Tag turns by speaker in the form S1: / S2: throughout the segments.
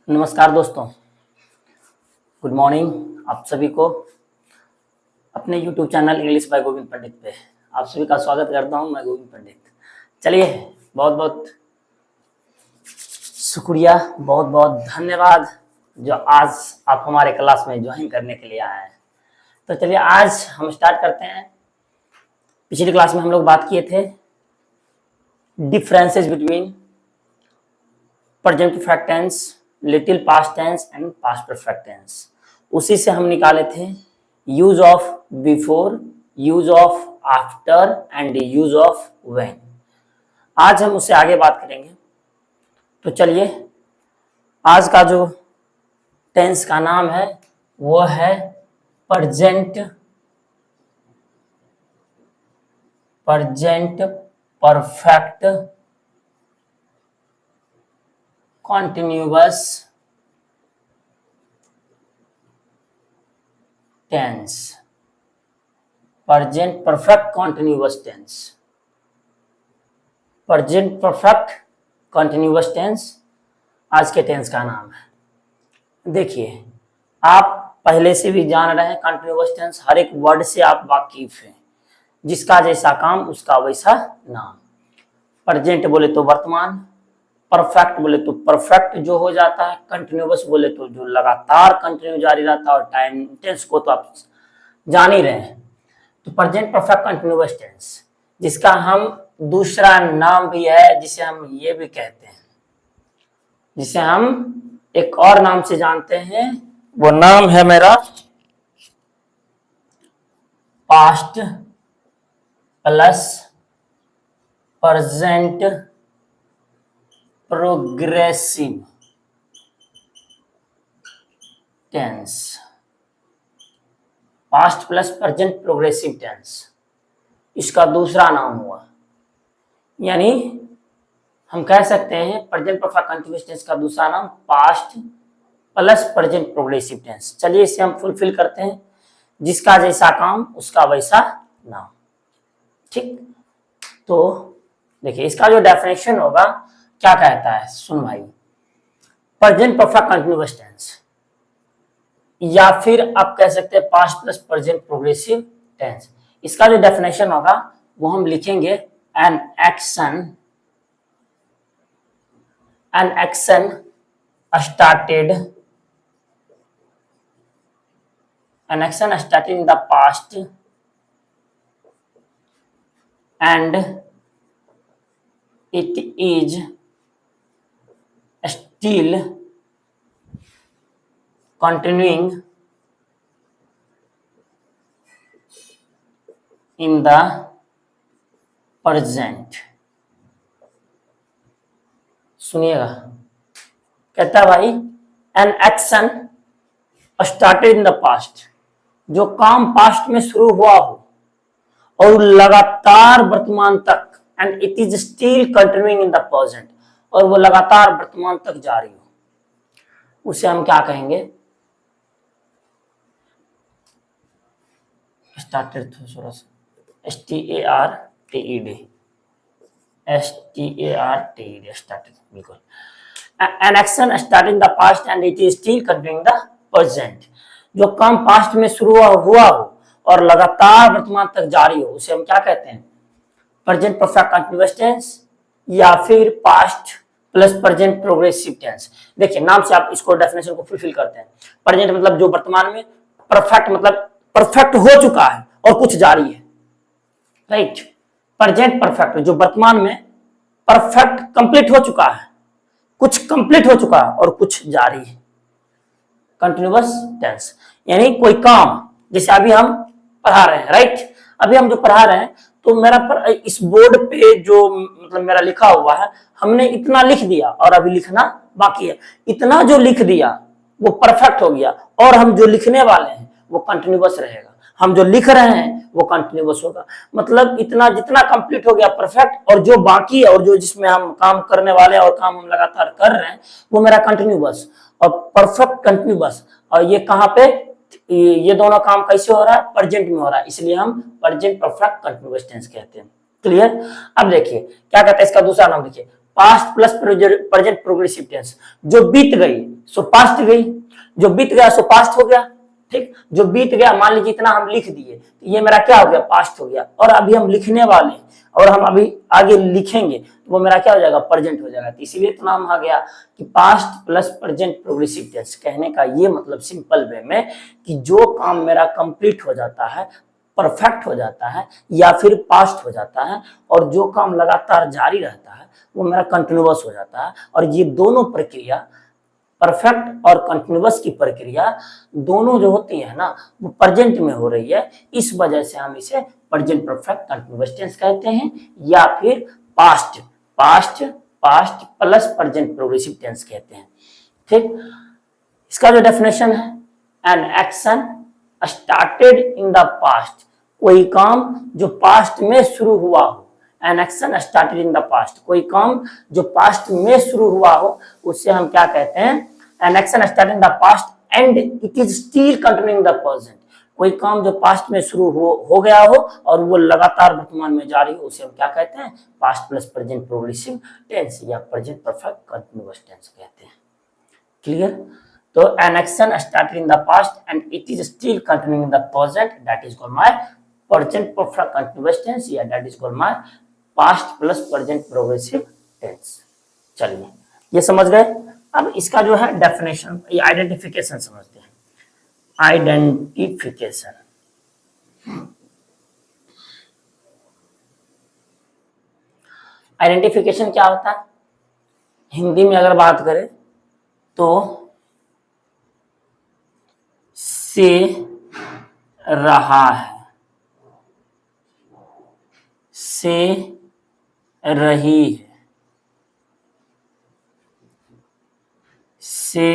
S1: नमस्कार दोस्तों, good morning आप सभी को अपने YouTube channel English by Govind Pandit पे आप सभी का स्वागत करता हूं। मैं गोविंद पंडित। चलिए, बहुत बहुत शुक्रिया, बहुत बहुत धन्यवाद जो आज आप हमारे क्लास में ज्वाइन करने के लिए आए हैं। तो चलिए आज हम स्टार्ट करते हैं। पिछली क्लास में हम लोग बात किए थे differences between present perfect tense, little past tense and past perfect tense. उसी से हम निकाले थे use of before, use of after and use of when. आज हम उससे आगे बात करेंगे। तो चलिए, आज का जो टेंस का नाम है वो है present perfect continuous tense. Present perfect continuous tense, present perfect continuous tense आज के टेंस का नाम है। देखिए, आप पहले से भी जान रहे हैं कॉन्टिन्यूअस टेंस, हर एक वर्ड से आप वाकिफ हैं। जिसका जैसा काम उसका वैसा नाम। प्रेजेंट बोले तो वर्तमान, परफेक्ट बोले तो परफेक्ट जो हो जाता है, कंटिन्यूअस बोले तो जो लगातार कंटिन्यू जारी रहता है, और टाइम टेंस को तो आप जान ही रहे हैं। तो प्रेजेंट परफेक्ट कंटिन्यूअस टेंस, जिसका हम दूसरा नाम भी है, जिसे हम ये भी कहते हैं, जिसे हम एक और नाम से जानते हैं, वो नाम है मेरा past plus present progressive tense. Past plus present progressive tense इसका दूसरा नाम हुआ। यानी हम कह सकते हैं प्रेजेंट परफेक्ट कंटिन्यूअस टेंस का दूसरा नाम past plus present progressive tense. चलिए इसे हम फुलफिल करते हैं, जिसका जैसा काम उसका वैसा नाम। ठीक, तो देखिए इसका जो डेफिनेशन होगा क्या कहता है, सुन भाई। प्रेजेंट परफेक्ट कंटिन्यूअस टेंस, या फिर आप कह सकते हैं past plus present progressive tense, इसका जो डेफिनेशन होगा वो हम लिखेंगे an action started in the past and it is still continuing in the present। सुनिएगा, कहता है भाई N action started in the past, जो काम पास्ट में शुरू हुआ हो और लगातार वर्तमान तक, and it is still continuing in the present, और वो लगातार वर्तमान तक जारी हो, उसे हम क्या कहेंगे? स्टार्टेड, थोड़ा सा STARTED, स्टार्टेड, बिल्कुल। An action started in the past and it is still continuing the present, जो काम पास्ट में शुरू हुआ हो और लगातार वर्तमान तक जारी हो, उसे हम क्या कहते हैं? प्रेजेंट परफेक्ट कंटिन्यूअस टेंस, या फिर past plus present progressive tense. देखिए, नाम से आप इसको डेफिनेशन को फुलफिल करते हैं। प्रेजेंट मतलब जो वर्तमान में, परफेक्ट मतलब परफेक्ट हो चुका है और कुछ जारी है, राइट। प्रेजेंट परफेक्ट जो वर्तमान में परफेक्ट कंप्लीट हो चुका है, कुछ कंप्लीट हो चुका है और कुछ जारी है, कंटिन्यूअस टेंस। यानी कोई काम, जैसे अभी हम पढ़ा रहे हैं, राइट। अभी हम जो पढ़ा रहे हैं, तो मेरा इस बोर्ड पे जो मतलब मेरा लिखा हुआ है, हमने इतना लिख दिया और अभी लिखना बाकी है। इतना जो लिख दिया वो परफेक्ट हो गया, और हम जो लिखने वाले हैं वो कंटिन्यूअस रहेगा। हम जो लिख रहे हैं वो कंटिन्यूअस होगा। मतलब इतना जितना कंप्लीट हो गया परफेक्ट, और जो बाकी है और जो जिसमें हम काम करने वाले हैं और काम हम लगातार कर रहे हैं, वो मेरा कंटिन्यूअस और परफेक्ट कंटिन्यूअस। और ये कहाँ पे, ये दोनों काम कैसे हो रहा है? प्रेजेंट में हो रहा है, इसलिए हम प्रेजेंट परफेक्ट कंटिन्यूअस टेंस कहते हैं। क्लियर? अब देखिए क्या कहता है इसका दूसरा नाम। देखिए past plus present progressive tense, जो बीत गई सो पास्ट गई, जो बीत गया सो पास्ट हो गया। ठीक, जो बीत गया मान लीजिए इतना हम लिख दिए तो ये मेरा क्या हो गया, पास्ट हो गया। और अभी हम लिखने वाले हैं और हम अभी आगे लिखेंगे तो वो मेरा क्या हो जाएगा, प्रेजेंट हो जाएगा। तो इसीलिए तो नाम आ गया कि past plus present progressive tense. कहने का ये मतलब सिंपल वे में कि जो काम मेरा कंप्लीट हो जाता है, परफेक्ट हो जाता है या फिर पास्ट हो जाता है, और जो काम लगातार जारी रहता है वो मेरा कंटिन्यूअस हो जाता है। और ये दोनों प्रक्रिया, परफेक्ट और कंटिन्यूअस की प्रक्रिया दोनों जो होती है ना वो प्रेजेंट में हो रही है। इस वजह से हम इसे प्रेजेंट परफेक्ट कंटिन्यूअस टेंस कहते हैं, या फिर past past past plus present progressive tense कहते हैं। ठीक, इसका जो डेफिनेशन है, an action started in the past, कोई काम जो पास्ट में शुरू हुआ हो। An action started in the past, कोई काम जो पास्ट में शुरू हुआ हो, उससे हम क्या कहते हैं, N action started in the past and it is still continuing the present. कोई काम जो पास्ट में शुरू हो गया हो और वो लगातार वर्तमान में जारी हो, उसे हम क्या कहते हैं, past plus present progressive tense या प्रेजेंट परफेक्ट कंटिन्यूअस टेंस कहते हैं। क्लियर? तो an action started in the past and it is still continuing in the present, that is called my present perfect continuous tense, या that is called my past plus present progressive tense। चलिए ये समझ गए। अब इसका जो है definition, ये आइडेंटिफिकेशन समझते हैं। आइडेंटिफिकेशन, आइडेंटिफिकेशन क्या होता है, हिंदी में अगर बात करें तो से रहा है, से रही है, से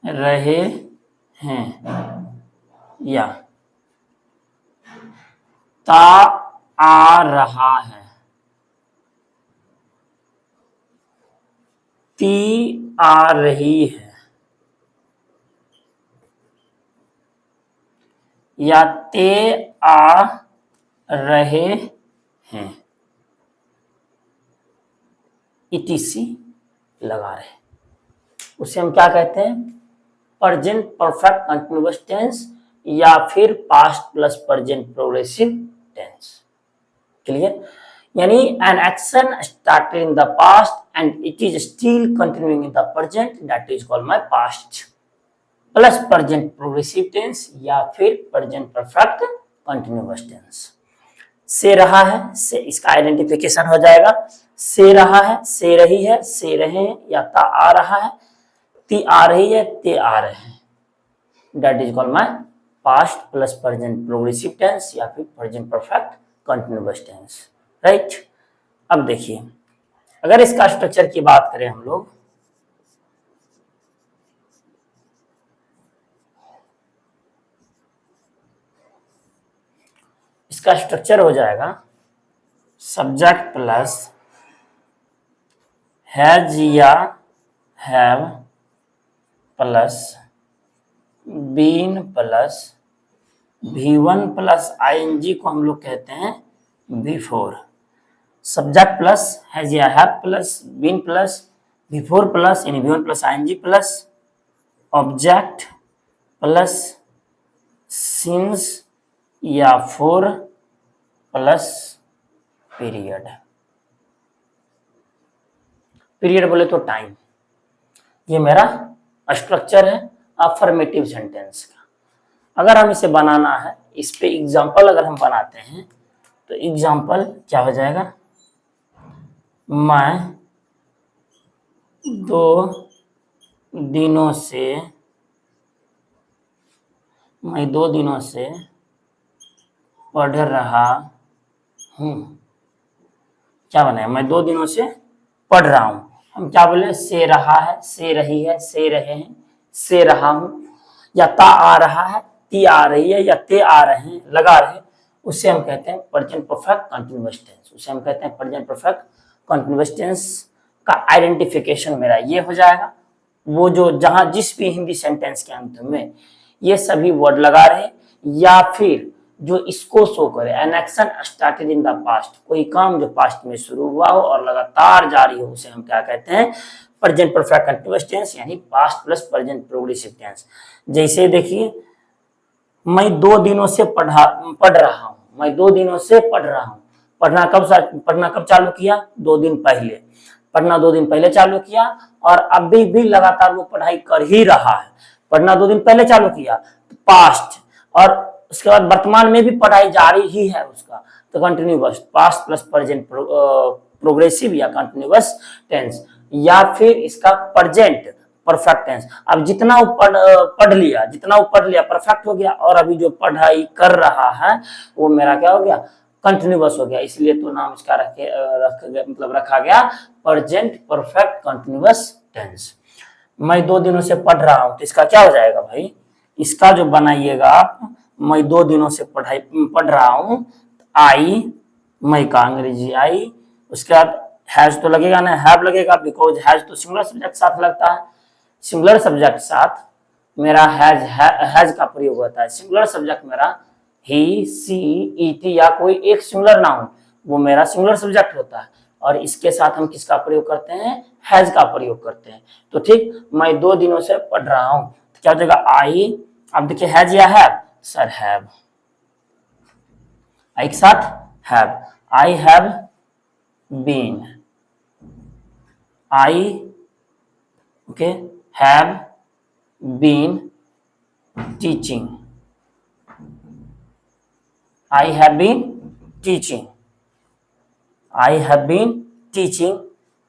S1: रहे हैं, या ता आ रहा है, ती आ रही है, या ते आ रहे हैं, इटीसी लगा रहे, उसे हम क्या कहते हैं, प्रेजेंट परफेक्ट कंटिन्यूअस टेंस या फिर past plus present progressive tense. Clear? यानी an action started in the past and it is still continuing in the present, that is called my past plus present progressive tense या फिर present perfect continuous tense. से रहा है, से इसका identification हो जाएगा, से रहा है, से रही है, से रहे हैं, या ता आ रहा है, ती आ रही है, ते आ रहे हैं, that is called my past plus present progressive tense या फिर present perfect continuous tense. Right? अब देखिए, अगर इसका स्ट्रक्चर की बात करें हम लोग, इसका स्ट्रक्चर हो जाएगा सब्जेक्ट प्लस हैज या have plus been plus V1 plus ING को हम लोग कहते हैं V4। सब्जेक्ट प्लस हैज या have plus been plus V4 plus यानी V1 plus ING plus object plus since या फोर प्लस पीरियड। पीरियड बोले तो टाइम। ये मेरा स्ट्रक्चर है अफर्मेटिव सेंटेंस का। अगर हम इसे बनाना है, इस पे एग्जाम्पल अगर हम बनाते हैं तो एग्जाम्पल क्या हो जाएगा, मैं 2 दिनों से पढ़ रहा हूँ। क्या बनाए, मैं 2 दिनों से पढ़ रहा हूँ। हम क्या बोले, से रहा है, से रही है, से रहे हैं, से रहा हूँ, या ता आ रहा है, ती आ रही है, या ते आ रहे हैं, लगा रहे, उसे हम कहते हैं प्रेजेंट परफेक्ट कंटीन्यूअस टेंस। उसे हम कहते हैं प्रेजेंट परफेक्ट कंटीन्यूअस टेंस का आइडेंटिफिकेशन मेरा ये हो जाएगा। वो जो जहां जिस भी हिंदी सेंटेंस के अंत में ये सभी वर्ड लगा रहे, या फिर जो इसको शो करे। N action started in the past, कोई काम जो पास्ट में शुरू हुआ हो और लगातार जारी हो, उसे हम क्या कहते हैं, प्रेजेंट परफेक्ट कंटीन्यूअस टेंस, यानी past plus present progressive tense. जैसे देखिए, मैं 2 दिनों से पढ़ रहा हूँ, मैं 2 दिनों से पढ़ रहा हूँ। पढ़ना कब चालू किया? 2 दिन पहले। पढ़ना 2 दिन पहले चालू किया और अभी भी लगातार वो पढ़ाई कर ही रहा है। पढ़ना 2 दिन पहले चालू किया, पास्ट, और उसके बाद वर्तमान में भी पढ़ाई जारी ही है उसका, तो continuous, past plus present progressive या कंटिन्यूअस टेंस, या फिर इसका प्रेजेंट परफेक्ट टेंस। अब जितना वो पढ़ लिया परफेक्ट हो गया, और अभी जो पढ़ाई कर रहा है वो मेरा क्या हो गया, कंटिन्यूअस हो गया। इसलिए तो नाम इसका रखा गया प्रेजेंट परफेक्ट कंटिन्यूअस टेंस। मैं 2 दिनों से पढ़ रहा हूं, तो इसका क्या हो जाएगा भाई, इसका जो बनाइएगा आप, मैं 2 दिनों से पढ़ रहा हूं, आई, मैं का अंग्रेजी आई, उसके बाद हैज तो लगेगा ना, हैव लगेगा, बिकॉज हैज तो सिंगुलर सब्जेक्ट साथ लगता है। सिंगुलर सब्जेक्ट साथ मेरा हैज का प्रयोग होता है। सिंगुलर सब्जेक्ट मेरा ही, सी, इट या कोई एक सिंगुलर नाउन, वो मेरा सिंगुलर सब्जेक्ट होता है, और इसके साथ हम किसका प्रयोग करते हैं, हैज का प्रयोग करते हैं। तो ठीक, मैं 2 दिनों से पढ़ रहा हूं, तो क्या हो जाएगा, आई, अब देखिए हैज या हैव, सर हैव, एक साथ have, I have been, I, okay, have been teaching, I have been teaching, I have been teaching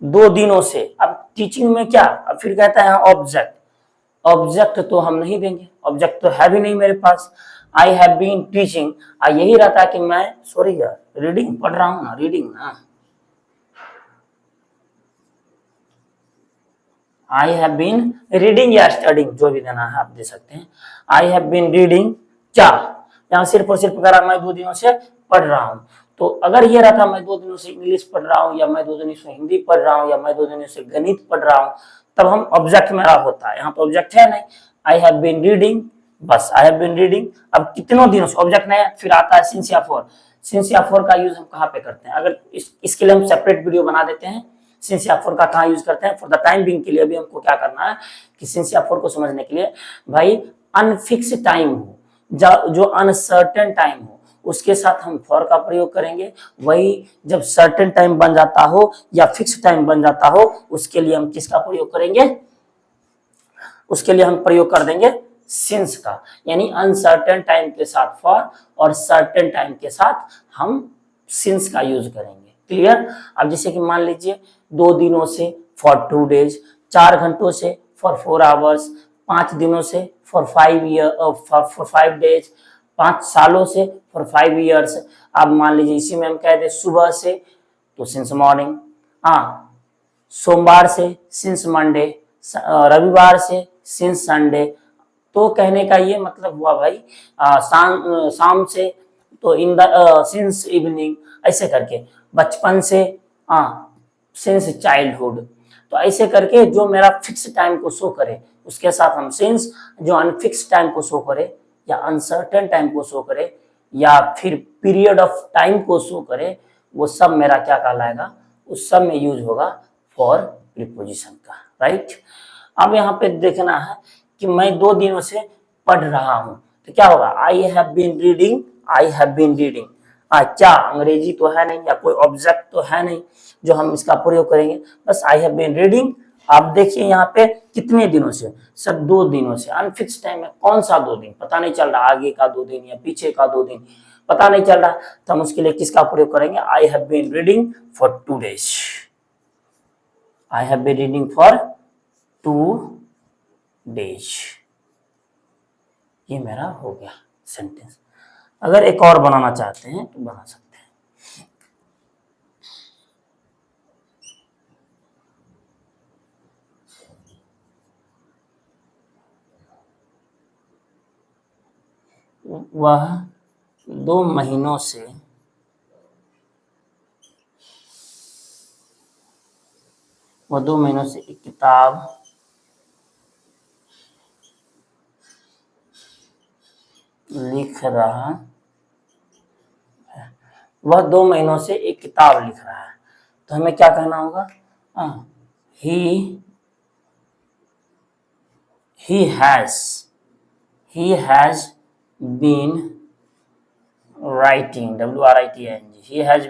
S1: 2 दिनों से। अब टीचिंग में क्या, अब फिर कहता है ऑब्जेक्ट, ऑब्जेक्ट तो हम नहीं देंगे, ऑब्जेक्ट तो है भी नहीं मेरे पास। आई हैव बीन टीचिंग, यही रहता है कि मैं, सॉरी यार, रीडिंग पढ़ रहा हूं ना, रीडिंग ना, आई हैव बीन रीडिंग या स्टडिंग, जो भी देना है आप दे सकते हैं। आई हैव बीन रीडिंग, क्या, यहाँ सिर्फ और सिर्फ कह रहा मैं 2 दिनों से पढ़ रहा हूँ। तो अगर ये रहता मैं 2 दिनों से इंग्लिश पढ़ रहा हूँ, या मैं 2 दिनों से हिंदी पढ़ रहा हूँ, या मैं 2 दिनों से गणित पढ़ रहा हूँ, तब हम ऑब्जेक्ट मेरा होता है। यहाँ पे ऑब्जेक्ट है नहीं, आई हैव बीन रीडिंग, बस आई हैव बीन रीडिंग। अब कितनों दिनों से, ऑब्जेक्ट नहीं है, फिर आता है सिंस या फॉर। सिंस या फॉर का यूज हम कहाँ पे करते हैं, अगर इसके लिए हम सेपरेट वीडियो बना देते हैं। सिंस या फॉर का कहाँ यूज करते हैं, फॉर द टाइम बिंग के लिए अभी हमको क्या करना है कि सिंस या फॉर को समझने के लिए, भाई अनफिक्स टाइम हो, जो अनसर्टेन टाइम हो, उसके साथ हम फॉर का प्रयोग करेंगे। वही जब सर्टेन टाइम बन जाता हो या फिक्स टाइम बन जाता हो, उसके लिए हम किसका प्रयोग करेंगे, उसके लिए हम प्रयोग कर देंगे सिंस का, यानी अनसर्टेन टाइम के साथ फॉर और सर्टेन टाइम के साथ हम सिंस का यूज करेंगे। क्लियर। अब जैसे कि मान लीजिए 2 दिनों से फॉर 2 डेज, 4 घंटों से फॉर 4 आवर्स, 5 दिनों से फॉर 5 डेज, 5 सालों से फॉर 5 ईयर्स। अब मान लीजिए इसी में हम कह दे सुबह से, तो सिंस मॉर्निंग, हाँ, सोमवार से सिंस मंडे, रविवार से सिंस संडे। तो कहने का ये मतलब हुआ भाई, शाम से तो इन द सिंस इवनिंग, ऐसे करके, बचपन से, सिंस चाइल्डहुड। तो ऐसे करके जो मेरा फिक्स टाइम को शो करे उसके साथ हम सिंस, जो अनफिक्स टाइम को शो करे या अनसर्टेन टाइम को शो करे या फिर पीरियड ऑफ टाइम को शो करे, वो सब मेरा क्या कहलाएगा, उस सब में यूज होगा फॉर प्रीपोजिशन का। राइट। अब यहाँ पे देखना है कि मैं 2 दिनों से पढ़ रहा हूं, तो क्या होगा, I have been reading, I have been reading. क्या अंग्रेजी तो है नहीं या कोई ऑब्जेक्ट तो है नहीं जो हम इसका प्रयोग करेंगे, बस आई हैव बीन रीडिंग। आप देखिए यहाँ पे कितने दिनों से, सर 2 दिनों से। अनफिक्स टाइम है, कौन सा 2 दिन पता नहीं चल रहा, आगे का 2 दिन या पीछे का 2 दिन पता नहीं चल रहा, तो हम उसके लिए किसका प्रयोग करेंगे, I have been reading for 2 days, I have been reading for 2 days. ये मेरा हो गया सेंटेंस। अगर एक और बनाना चाहते हैं तो बना सकते हैं। वह 2 महीनों से एक किताब लिख रहा वह 2 महीनों से एक किताब लिख रहा है, तो हमें क्या कहना होगा? he he has been writing, writing, he has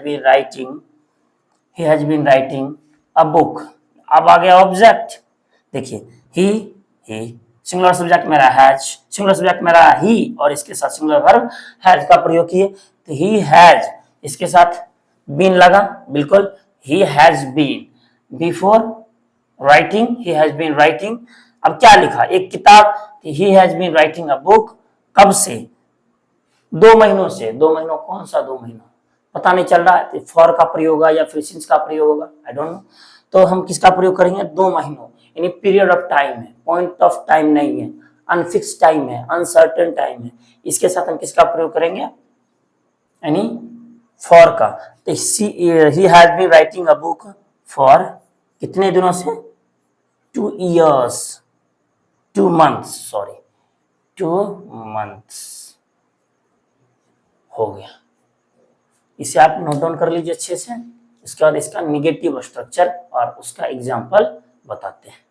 S1: been writing a book। अब आ गया ऑब्जेक्ट, देखिए ही सिंगुलर सब्जेक्ट मेरा हैज, सिंगुलर सब्जेक्ट मेरा ही, और इसके साथ सिंगुलर वर्ब हैज का प्रयोग किए, तो ही हैज इसके साथ बीन लगा, बिल्कुल ही has been before writing, he has been writing. अब क्या लिखा? एक किताब, he has been writing a book. कब से? 2 महीनों से। 2 महीनों, कौन सा 2 महीनों पता नहीं चल रहा है, फॉर का प्रयोग होगा या फिर सिंस का प्रयोग होगा, आई डोंट नो। तो हम किसका प्रयोग करेंगे? 2 महीनों, यानी पीरियड ऑफ टाइम है, पॉइंट ऑफ टाइम नहीं है, अनफिक्स टाइम है, अनसर्टेन टाइम है, इसके साथ हम किसका प्रयोग करेंगे? यानी फॉर का। तो he has been writing a book for कितने दिनों से? 2 years, 2 months, सॉरी 2 months हो गया। इसे आप नोट डाउन कर लीजिए अच्छे से। इसके बाद इसका निगेटिव स्ट्रक्चर और उसका एग्जाम्पल बताते हैं।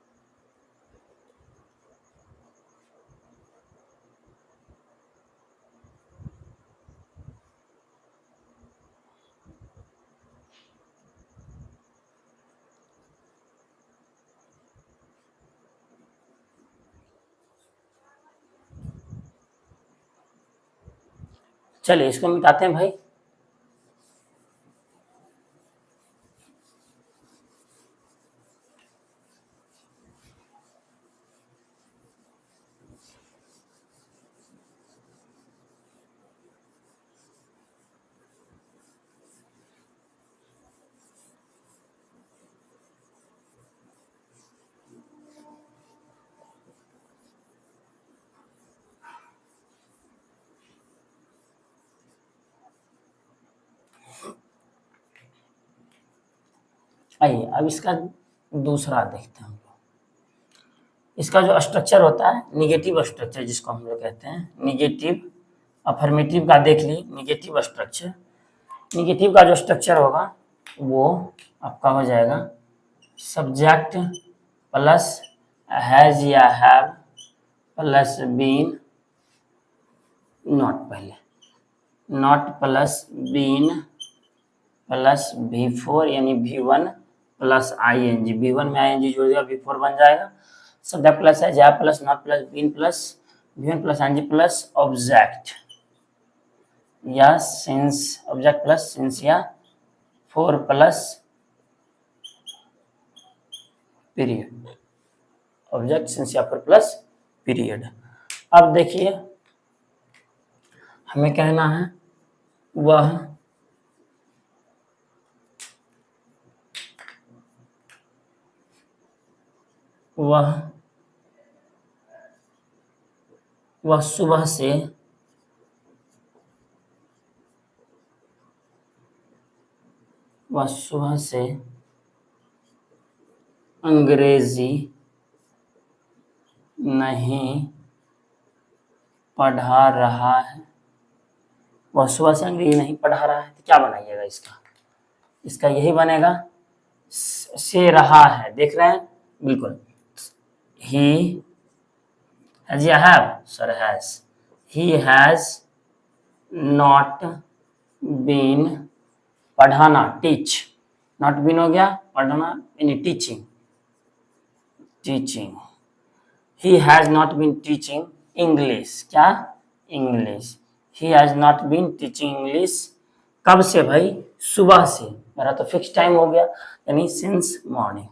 S1: चलिए इसको मिटाते हैं भाई। आइए अब इसका दूसरा देखते हैं। इसका जो स्ट्रक्चर होता है, निगेटिव स्ट्रक्चर जिसको हम लोग कहते हैं, निगेटिव अफर्मेटिव का देख ली, निगेटिव स्ट्रक्चर। निगेटिव का जो स्ट्रक्चर होगा वो आपका हो जाएगा सब्जेक्ट प्लस हैज या हैव प्लस बीन, नॉट पहले, not plus been plus V4 यानी V1 प्लस ING, V1 में ING जोड़ दिया V4 बन जाएगा। सब्जेक्ट प्लस है, जैब plus not plus been plus V1 plus ING plus object या सिंस, ऑब्जेक्ट प्लस सिंस या 4 प्लस पीरियड, ऑब्जेक्ट सिंस या 4 प्लस पीरियड। अब देखिए हमें कहना है वह सुबह से अंग्रेजी नहीं पढ़ा रहा है। वह सुबह से अंग्रेजी नहीं पढ़ा रहा है, तो क्या बनाइएगा इसका? इसका यही बनेगा, से रहा है, देख रहे हैं, बिल्कुल। ही हैज या have, sir has, he has not been, पढ़ाना टीच, नॉट बीन हो गया, पढ़ना यानी teaching, teaching. He has not been teaching English, क्या? English. He has not been teaching English, कब से भाई? सुबह से, मेरा तो फिक्स टाइम हो गया, यानी सिंस मॉर्निंग।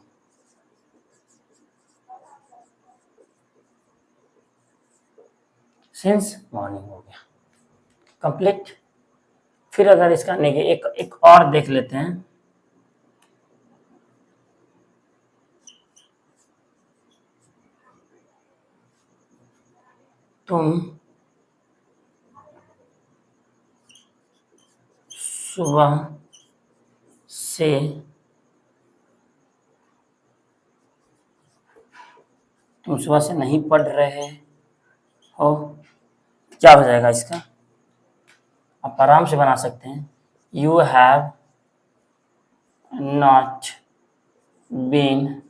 S1: सिंस मॉर्निंग हो गया, कंप्लीट। फिर अगर इसका एक और देख लेते हैं। तुम सुबह से नहीं पढ़ रहे हो, क्या हो जाएगा इसका? आप आराम से बना सकते हैं। you have not been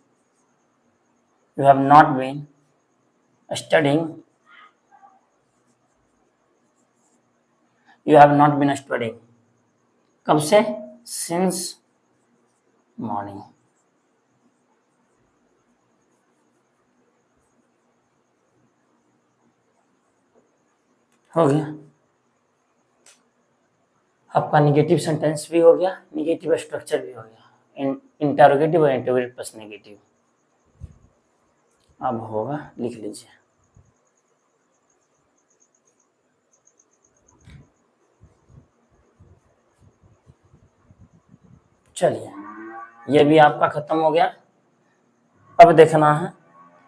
S1: you have not been studying you have not been studying कब से since morning हो गया आपका निगेटिव सेंटेंस भी हो गया निगेटिव स्ट्रक्चर भी हो गया इंटरोगेटिव और इंटरोगेटिव प्लस नेगेटिव अब होगा लिख लीजिए चलिए ये भी आपका खत्म हो गया अब देखना है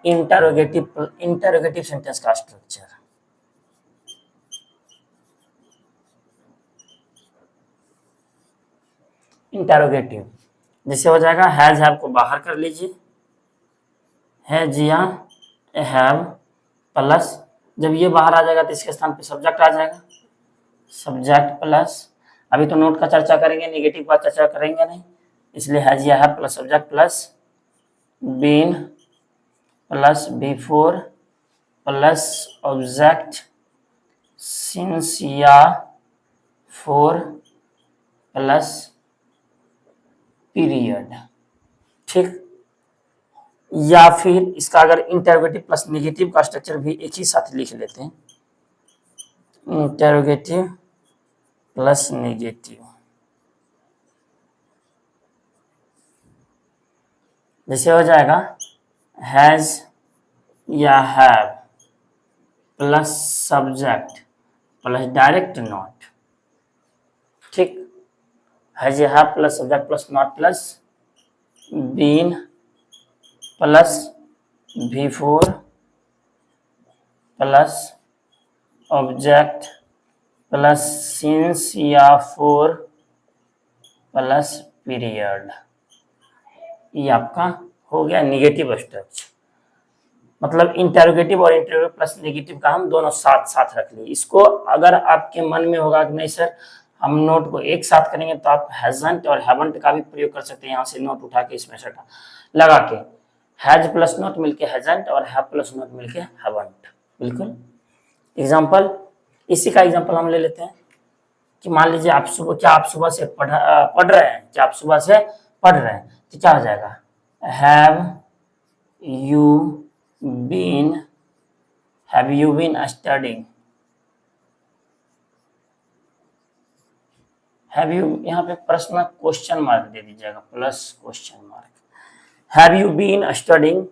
S1: इंटरोगेटिव सेंटेंस का स्ट्रक्चर इंटरोगेटिव जैसे हो जाएगा हैज हैव को बाहर कर लीजिए हैज या हैव प्लस जब ये बाहर आ जाएगा तो इसके स्थान पे सब्जेक्ट आ जाएगा सब्जेक्ट प्लस अभी तो नोट का चर्चा करेंगे नेगेटिव का चर्चा करेंगे नहीं इसलिए हैज या have plus subject plus been plus before plus object since या फोर प्लस पीरियड ठीक या फिर इसका अगर इंटरोगेटिव प्लस नेगेटिव का स्ट्रक्चर भी एक ही साथ लिख लेते हैं इंटरोगेटिव प्लस नेगेटिव जैसे हो जाएगा हैज या have plus subject plus direct not ठीक हैज या have plus subject plus not plus been plus before plus object plus since या फोर प्लस पीरियड ये आपका हो गया नेगेटिव स्ट्रक्चर मतलब इंटरोगेटिव और इंटरोगेटिव प्लस नेगेटिव का हम दोनों साथ साथ रख लिए इसको अगर आपके मन में होगा कि नहीं सर हम नोट को एक साथ करेंगे तो आप हैजंट और हैवंट का भी प्रयोग कर सकते हैं यहाँ से नोट उठा के इसमें सटा लगा के हैज प्लस नोट मिलके हैजंट और हैव प्लस नोट मिलके हैवंट बिल्कुल एग्जाम्पल इसी का एग्जाम्पल हम ले लेते हैं कि मान लीजिए आप सुबह से पढ़ रहे हैं क्या आप सुबह से पढ़ रहे हैं तो क्या हो जाएगा have you been studying have you यहाँ पे प्रश्न क्वेश्चन मार्क दे दीजिएगा plus question mark have you been studying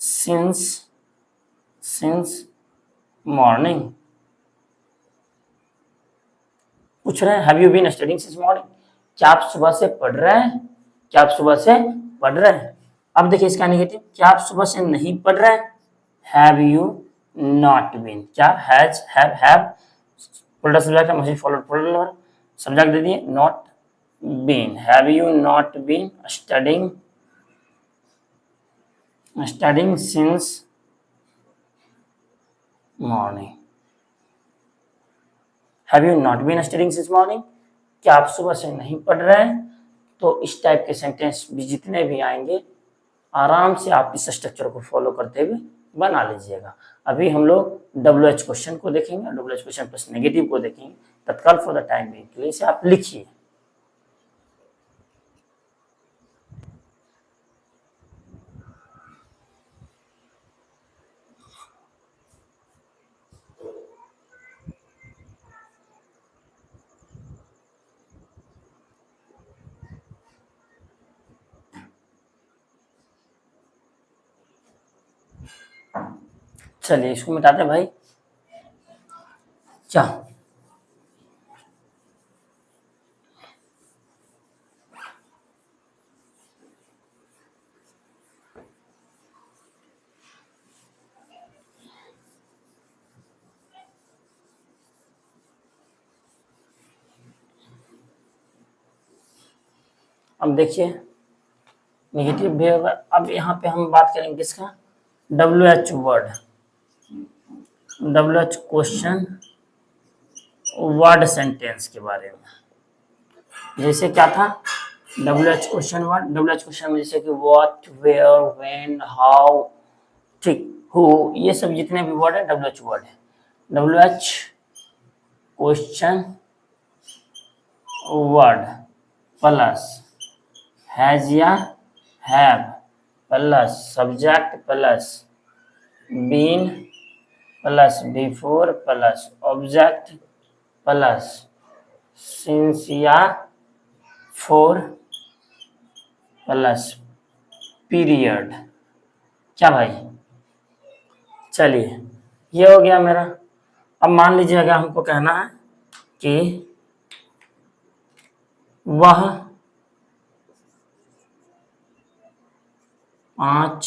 S1: since morning पूछ रहे हैं have you been studying since morning क्या आप सुबह से पढ़ रहे हैं अब देखिए इसका नेगेटिव क्या आप सुबह से नहीं पढ़ रहे हैं हैव यू नॉट बीन क्या हैव सब्जेक्ट है मजीद फॉलोड सब्जेक्ट दे दिए not been have you not been studying since morning have you not been studying since morning क्या आप सुबह से नहीं पढ़ रहे हैं तो इस टाइप के सेंटेंस भी जितने भी आएंगे आराम से आप इस स्ट्रक्चर को फॉलो करते हुए बना लीजिएगा अभी हम लोग WH क्वेश्चन को देखेंगे WH क्वेश्चन प्लस नेगेटिव को देखेंगे तत्काल फॉर द टाइम बीइंग के लिए इसे आप लिखिए चलिए इसको मिटाते भाई क्या अब देखिए नेगेटिव भी होगा अब यहाँ पे हम बात करेंगे किसका WH word WH question word sentence के बारे में। जैसे क्या था, WH question word, WH question में जैसे कि व्हाट, वेयर, व्हेन, हाउ, ठीक, हु, ये सब जितने भी वर्ड है WH वर्ड है। WH question word plus has या have plus subject plus been plus before plus object plus since या फोर प्लस पीरियड। क्या भाई, चलिए ये हो गया मेरा। अब मान लीजिए अगर हमको कहना है कि वह 5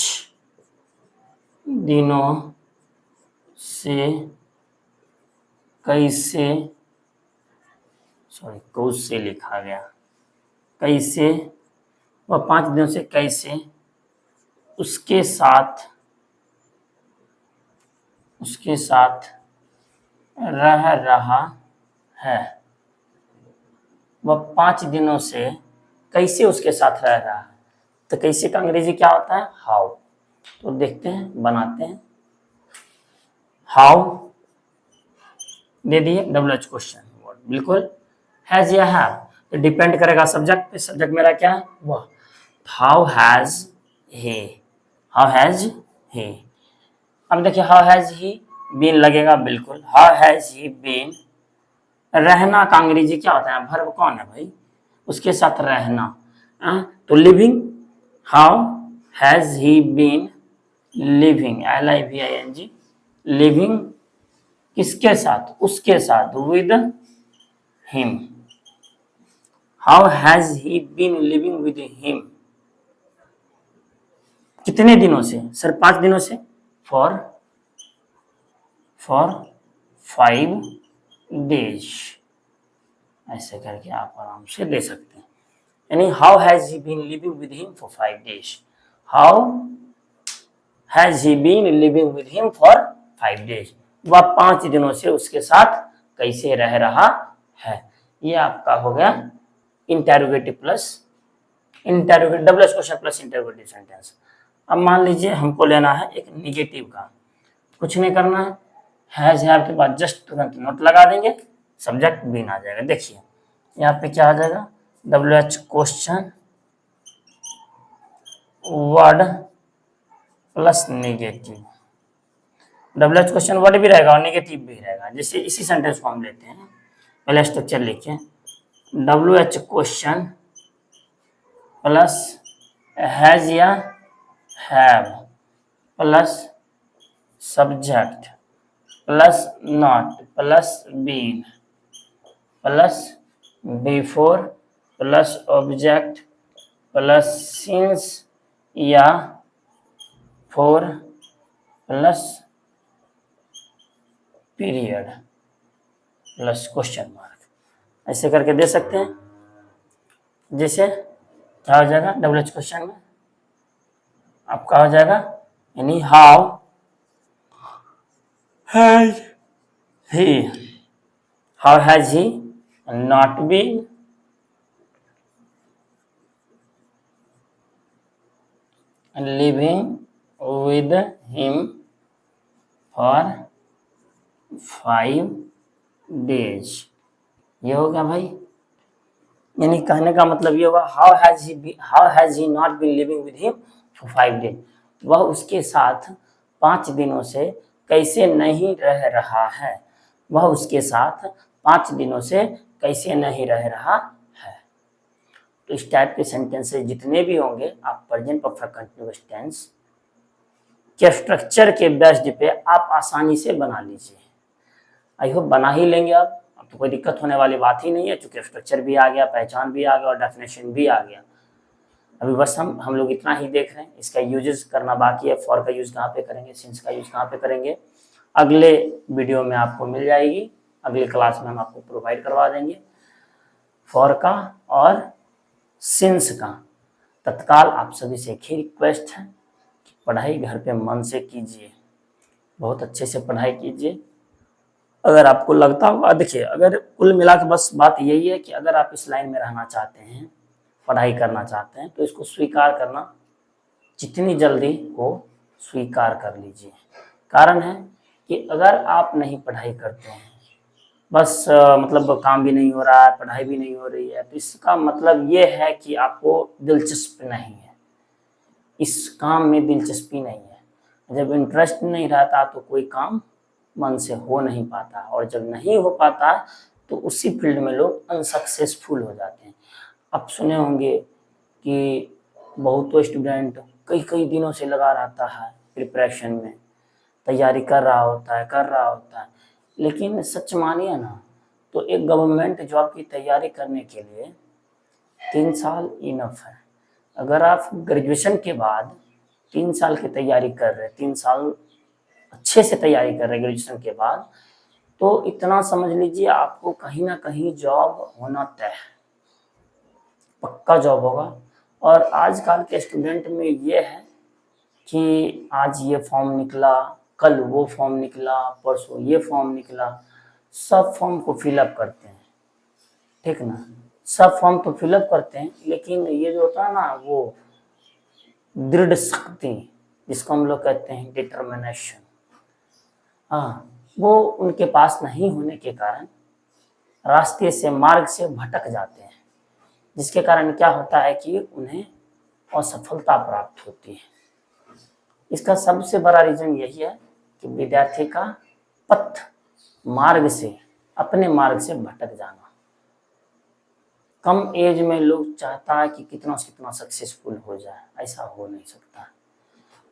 S1: दिनों से कैसे, सॉरी कैसे लिखा गया, कैसे, वह 5 दिनों से कैसे उसके साथ रह रहा है। वह 5 दिनों से कैसे उसके साथ रह रहा है, तो कैसे का अंग्रेजी क्या होता है, हाउ। तो देखते हैं, बनाते हैं। हाउ दे दिए, WH क्वेश्चन वर्ड, बिल्कुल। हैज या हैव, तो डिपेंड करेगा सब्जेक्ट पे। सब्जेक्ट मेरा क्या है, वह। How has he, how has ही। अब देखिए हाउ हैज ही बीन लगेगा, बिल्कुल। हाउ हैज ही बीन, रहना का अंग्रेजी क्या होता है, वर्ब कौन है भाई, उसके साथ रहना। तो living, how has he been living, LIVING, living किसके साथ, उसके साथ, with him. How has he been living with him, कितने दिनों से, सर 5 दिनों से। फॉर 5 डेज, ऐसे करके आप आराम से दे सकते हैं। यानी how has he been living with him for 5 days, how has he been living with him for 5 days, वह 5 दिनों से उसके साथ कैसे रह रहा है। ये आपका हो गया interrogative plus interrogative, WH question plus interrogative sentence. अब मान लीजिए हमको लेना है एक निगेटिव का, कुछ नहीं करना है, हैज हैव के बाद जस्ट तुरंत नोट लगा देंगे, सब्जेक्ट बीन आ जाएगा। देखिए यहाँ पे क्या आ जाएगा, WH question word plus negative. WH question word भी रहेगा और नेगेटिव भी रहेगा। जैसे इसी सेंटेंस को हम लेते हैं, पहले स्ट्रक्चर लिखिए, WH क्वेश्चन प्लस हैज या have plus subject plus not plus been plus before plus object plus since या for plus period plus question mark, ऐसे करके दे सकते हैं। जैसे क्या हो जाएगा, WH क्वेश्चन में आपका हो जाएगा, यानी how has he, how has he not been living with him for 5 days. ये होगा भाई, यानी कहने का मतलब ये हुआ, how has he not been living with him for 5 days, वह उसके साथ 5 दिनों से कैसे नहीं रह रहा है, वह उसके साथ 5 दिनों से कैसे नहीं रह रहा है। तो इस टाइप के सेंटेंसेस जितने भी होंगे आप प्रेजेंट परफेक्ट कंटीन्यूअस टेंस के स्ट्रक्चर के बेस्ड पे आप आसानी से बना लीजिए। आई होप बना ही लेंगे आप, अब तो कोई दिक्कत होने वाली बात ही नहीं है, चूंकि स्ट्रक्चर भी आ गया, पहचान भी आ गया और डेफिनेशन भी आ गया। अभी बस हम लोग इतना ही देख रहे हैं, इसका यूजेस करना बाकी है। फॉर का यूज कहाँ पे करेंगे, सिंस का यूज कहाँ पे करेंगे, अगले वीडियो में आपको मिल जाएगी, अगली क्लास में हम आपको प्रोवाइड करवा देंगे फॉर का और सिंस का। तत्काल आप सभी से एक ही रिक्वेस्ट है कि पढ़ाई घर पे मन से कीजिए, बहुत अच्छे से पढ़ाई कीजिए अगर आपको लगता होगा, देखिए अगर कुल मिला के बस बात यही है कि अगर आप इस लाइन में रहना चाहते हैं, पढ़ाई करना चाहते हैं, तो इसको स्वीकार करना जितनी जल्दी हो स्वीकार कर लीजिए। कारण है कि अगर आप नहीं पढ़ाई करते हैं, बस मतलब काम भी नहीं हो रहा है, पढ़ाई भी नहीं हो रही है, तो इसका मतलब ये है कि आपको दिलचस्प नहीं है, इस काम में दिलचस्पी नहीं है। जब इंटरेस्ट नहीं रहता तो कोई काम मन से हो नहीं पाता, और जब नहीं हो पाता तो उसी फील्ड में लोग अनसक्सेसफुल हो जाते हैं। आप सुने होंगे कि बहुतों स्टूडेंट कई कई दिनों से लगा रहता है प्रिपरेशन में, तैयारी कर रहा होता है, लेकिन सच मानिए ना तो एक गवर्नमेंट जॉब की तैयारी करने के लिए 3 साल इनफ है। अगर आप ग्रेजुएशन के बाद 3 साल की तैयारी कर रहे हैं, 3 साल अच्छे से तैयारी कर रहे हैं ग्रेजुएशन के बाद, तो इतना समझ लीजिए आपको कहीं ना कहीं जॉब होना तय है, पक्का जॉब होगा। और आजकल के स्टूडेंट में ये है कि आज ये फॉर्म निकला, कल वो फॉर्म निकला, परसों ये फॉर्म निकला, सब फॉर्म को फिलअप करते हैं, ठीक ना। सब फॉर्म तो फिलअप करते हैं, लेकिन ये जो होता है ना वो दृढ़ शक्ति, जिसको हम लोग कहते हैं डिटर्मिनेशन, हाँ, वो उनके पास नहीं होने के कारण रास्ते से, मार्ग से भटक जाते हैं, जिसके कारण क्या होता है कि उन्हें असफलता प्राप्त होती है। इसका सबसे बड़ा रीजन यही है कि विद्यार्थी का पथ, मार्ग से, अपने मार्ग से भटक जाना। कम एज में लोग चाहता है कि कितना से कितना सक्सेसफुल हो जाए, ऐसा हो नहीं सकता।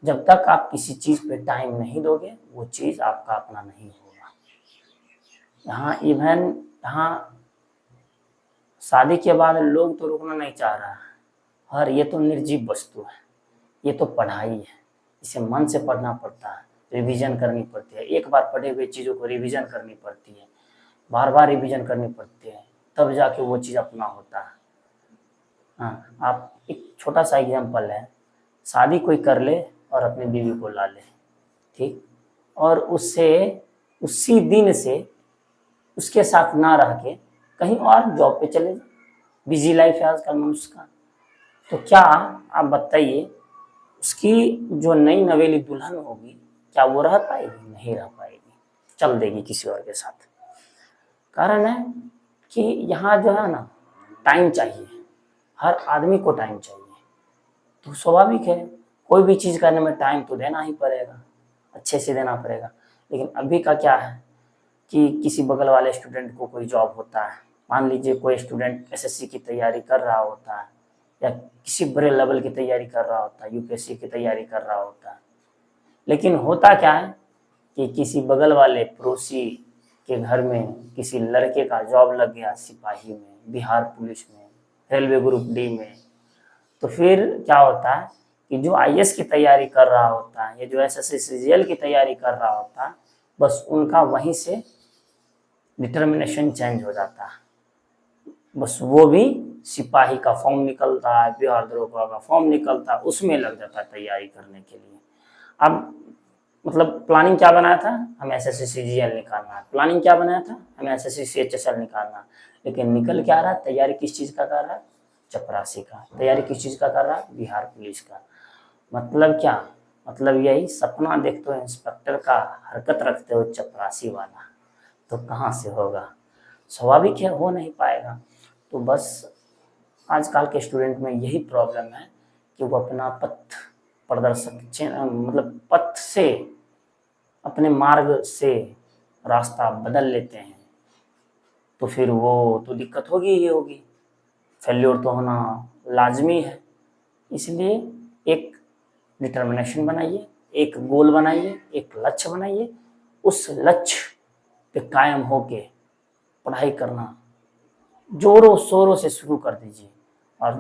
S1: जब तक आप किसी चीज पे टाइम नहीं दोगे, वो चीज आपका अपना नहीं होगा। यहाँ इवन यहाँ शादी के बाद लोग तो रुकना नहीं चाह रहा है, और ये तो निर्जीव वस्तु है, ये तो पढ़ाई है, इसे मन से पढ़ना पड़ता है, रिवीजन करनी पड़ती है, एक बार पढ़े हुए चीज़ों को रिवीजन करनी पड़ती है, बार बार रिवीजन करनी पड़ती है, तब जाके वो चीज़ अपना होता है। हाँ, आप एक छोटा सा एग्जाम्पल है, शादी कोई कर ले और अपनी बीवी को ला ले, ठीक, और उससे उसी दिन से उसके साथ ना रह के कहीं और जॉब पे चले, बिजी लाइफ है आजकल मनुष्य का, तो क्या आप बताइए उसकी जो नई नवेली दुल्हन होगी, क्या वो रह पाएगी? नहीं रह पाएगी, चल देगी किसी और के साथ। कारण है कि यहाँ जो है ना टाइम चाहिए, हर आदमी को टाइम चाहिए, तो स्वाभाविक है कोई भी चीज़ करने में टाइम तो देना ही पड़ेगा, अच्छे से देना पड़ेगा। लेकिन अभी का क्या है कि किसी बगल वाले स्टूडेंट को कोई जॉब होता है, मान लीजिए कोई स्टूडेंट एसएससी की तैयारी कर रहा होता है, या किसी बड़े लेवल की तैयारी कर रहा होता है, यूपीएससी की तैयारी कर रहा होता है, लेकिन होता क्या है कि किसी बगल वाले पड़ोसी के घर में किसी लड़के का जॉब लग गया, सिपाही में, बिहार पुलिस में, रेलवे ग्रुप डी में, तो फिर क्या होता है कि जो आईएएस की तैयारी कर रहा होता है या जो एसएससी सीजीएल की तैयारी कर रहा होता है, बस उनका वहीं से डिटर्मिनेशन चेंज हो जाता है। बस वो भी सिपाही का फॉर्म निकलता है, बिहार दरोगा का फॉर्म निकलता है, उसमें लग जाता है तैयारी करने के लिए। अब मतलब प्लानिंग क्या बनाया था, हमें एसएससी सीजीएल निकालना है, प्लानिंग क्या बनाया था, हमें एसएससी सीएचएसएल निकालना है, लेकिन निकल क्या रहा है, तैयारी किस चीज़ का कर रहा है, चपरासी का। तैयारी किस चीज़ का कर रहा है, बिहार पुलिस का। मतलब क्या, मतलब यही सपना देखते हो इंस्पेक्टर का, हरकत रखते हो चपरासी वाला, तो कहाँ से होगा, स्वाभाविक है हो नहीं पाएगा। तो बस आजकल के स्टूडेंट में यही प्रॉब्लम है कि वो अपना पथ प्रदर्शक मतलब पथ से, अपने मार्ग से रास्ता बदल लेते हैं, तो फिर वो तो दिक्कत होगी ही होगी, फेल्योर तो होना लाजमी है। इसलिए एक डिटर्मिनेशन बनाइए, एक गोल बनाइए, एक लक्ष्य बनाइए, उस लक्ष्य पे कायम होके पढ़ाई करना जोरों शोरों से शुरू कर दीजिए। और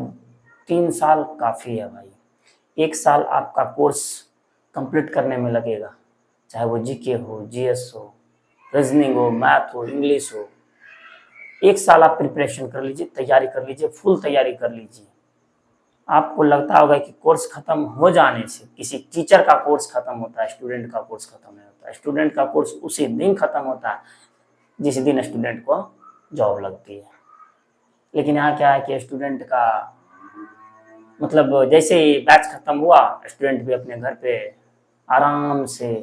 S1: 3 साल काफ़ी है भाई, 1 साल आपका कोर्स कंप्लीट करने में लगेगा, चाहे वो जीके हो, जीएस हो, रीजनिंग हो, मैथ हो, इंग्लिश हो। 1 साल आप प्रिपरेशन कर लीजिए, तैयारी कर लीजिए, फुल तैयारी कर लीजिए। आपको लगता होगा कि कोर्स खत्म हो जाने से, किसी टीचर का कोर्स खत्म होता है, स्टूडेंट का कोर्स खत्म नहीं होता है, स्टूडेंट का कोर्स उसी दिन खत्म होता है जिस दिन स्टूडेंट को जॉब लगती है। लेकिन यहाँ क्या है कि स्टूडेंट का मतलब जैसे ही बैच खत्म हुआ, स्टूडेंट भी अपने घर पे आराम से,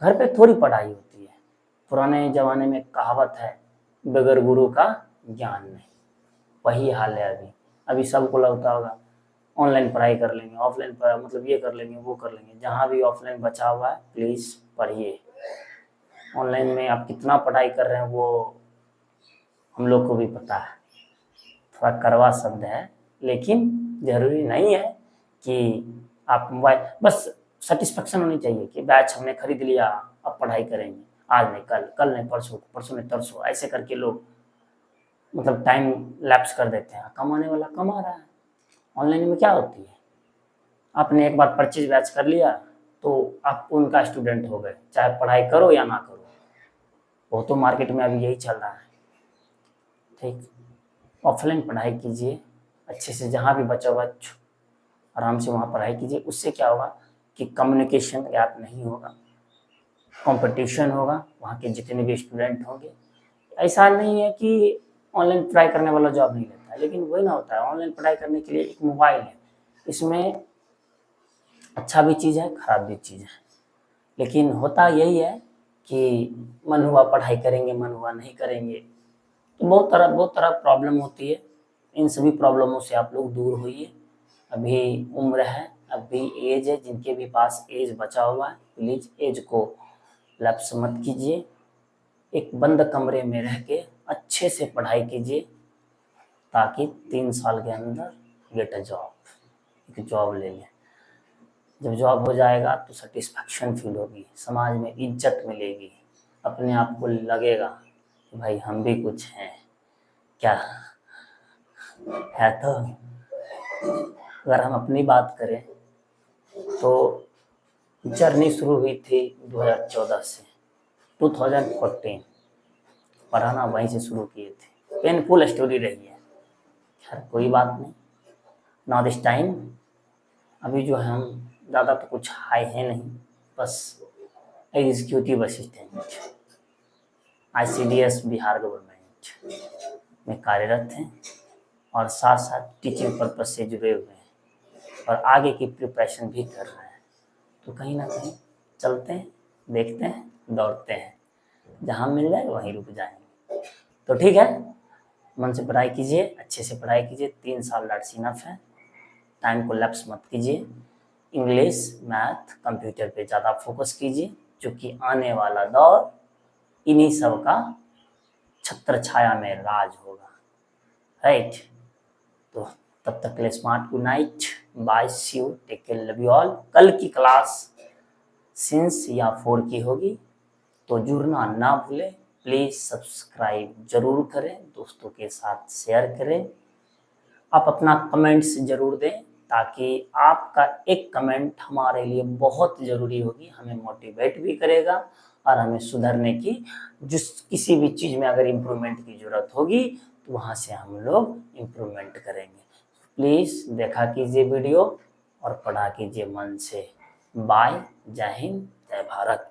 S1: घर पे थोड़ी पढ़ाई होती है। पुराने जमाने में कहावत है, बगैर गुरु का ज्ञान नहीं। वही हाल है अभी। अभी सबको लगता होगा ऑनलाइन पढ़ाई कर लेंगे, ऑफलाइन पर मतलब ये कर लेंगे, वो कर लेंगे। जहाँ भी ऑफलाइन बचा हुआ है प्लीज़ पढ़िए। ऑनलाइन में आप कितना पढ़ाई कर रहे हैं वो हम लोग को भी पता है। थोड़ा कड़वा शब्द है, लेकिन ज़रूरी नहीं है कि आप मोबाइल, बस सेटिस्फेक्शन होनी चाहिए कि बैच हमने खरीद लिया, अब पढ़ाई करेंगे, आज नहीं कल, कल नहीं परसों, परसों नहीं तरसों, ऐसे करके लोग मतलब टाइम लैप्स कर देते हैं। कमाने वाला कमा रहा है। ऑनलाइन में क्या होती है, आपने एक बार परचेज बैच कर लिया तो आप उनका स्टूडेंट हो गए, चाहे पढ़ाई करो या ना करो। वो तो मार्केट में अभी यही चल रहा है। ठीक, ऑफलाइन पढ़ाई कीजिए अच्छे से, जहाँ भी बचा हुआ आराम से वहाँ पढ़ाई कीजिए। उससे क्या होगा कि कम्युनिकेशन गैप नहीं होगा, कंपटीशन होगा, वहाँ के जितने भी स्टूडेंट होंगे। ऐसा नहीं है कि ऑनलाइन पढ़ाई करने वाला जॉब नहीं लेता है, लेकिन वही ना होता है, ऑनलाइन पढ़ाई करने के लिए एक मोबाइल है, इसमें अच्छा भी चीज़ है, खराब भी चीज़ है। लेकिन होता यही है कि मन हुआ पढ़ाई करेंगे, मन हुआ नहीं करेंगे, तो बहुत तरह प्रॉब्लम होती है। इन सभी प्रॉब्लमों से आप लोग दूर होइए। अभी उम्र है, अभी एज है, जिनके भी पास एज बचा हुआ है प्लीज़ एज को लैप्स मत कीजिए। एक बंद कमरे में रह के अच्छे से पढ़ाई कीजिए, ताकि 3 साल के अंदर गेट अ जॉब, एक जॉब ले लें। जब जॉब हो जाएगा तो सेटिस्फैक्शन फील होगी, समाज में इज्जत मिलेगी, अपने आप को लगेगा कि भाई हम भी कुछ हैं। क्या है? तो अगर हम अपनी बात करें तो जर्नी शुरू हुई थी 2014 से, 2014 पढ़ाना वहीं से शुरू किए थे। पेनफुल स्टोरी रही है, खैर कोई बात नहीं। नाउ दिस टाइम अभी जो है हम ज़्यादा तो कुछ हाई है नहीं, बस executive assistant ICDS Bihar government में कार्यरत हैं, और साथ साथ टीचिंग पर्पज से जुड़े हुए हैं, और आगे की प्रिपरेशन भी कर रहे हैं। तो कहीं ना कहीं चलते हैं, देखते हैं, दौड़ते हैं, जहाँ मिल जाए वहीं रुक जाएंगे। तो ठीक है, मन से पढ़ाई कीजिए, अच्छे से पढ़ाई कीजिए। 3 साल दैट्स इनफ है। टाइम को लैप्स मत कीजिए। इंग्लिश, मैथ, कंप्यूटर पे ज़्यादा फोकस कीजिए, क्योंकि आने वाला दौर इन्हीं सब का छत्र छाया में राज होगा। राइट, तो तब तक के लिए smart good night, bye, see you, take care, love you all. कल की क्लास सिंस या 4 की होगी, तो जुड़ना ना भूलें। प्लीज़ सब्सक्राइब जरूर करें, दोस्तों के साथ शेयर करें। आप अपना कमेंट्स जरूर दें, ताकि आपका एक कमेंट हमारे लिए बहुत ज़रूरी होगी, हमें मोटिवेट भी करेगा और हमें सुधरने की, जिस किसी भी चीज़ में अगर इम्प्रूवमेंट की ज़रूरत होगी तो वहाँ से हम लोग इम्प्रूवमेंट करेंगे। प्लीज़ देखा कीजिए वीडियो और पढ़ा कीजिए मन से। बाय, जय हिंद, जय भारत।